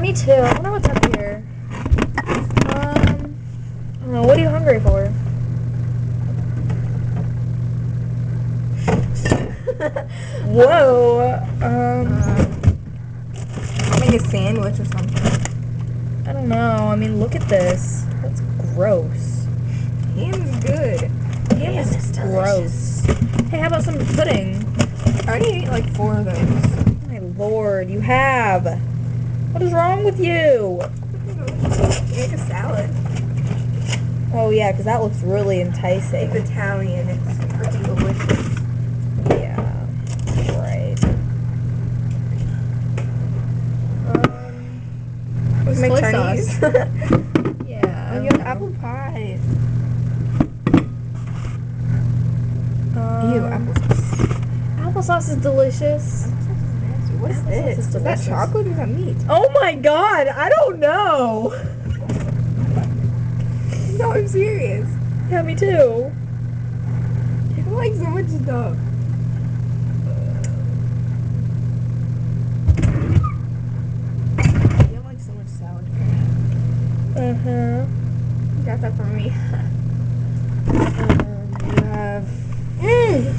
me too. I wonder what's up here. I don't know. What are you hungry for? Whoa. Make a sandwich or something. I don't know. I mean, look at this. That's gross. Ham is good. Ham is gross. Hey, how about some pudding? I already ate like 4 of those. Oh my lord, you have. What is wrong with you? Make a salad. Oh yeah, because that looks really enticing. It's Italian. It's freaking delicious. Yeah, right. Let's make soy Chinese. sauce. Yeah. Oh, you have apple pie. Ew, applesauce. Applesauce is delicious. What's Applesauce this? is Is that delicious. chocolate or is that meat? Oh my god, I don't know. No, I'm serious. Yeah, me too. I like so much stuff. You have like so much salad cream. Uh-huh. You got that for me. You have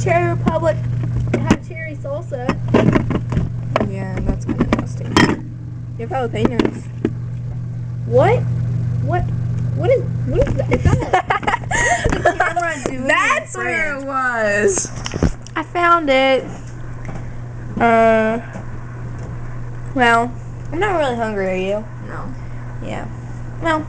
Cherry Republic. I have cherry salsa. yeah, that's kind of nasty. You have jalapenos. What? What is that? Is that That's where it was. I found it. Well, I'm not really hungry, are you? No. Yeah. Well,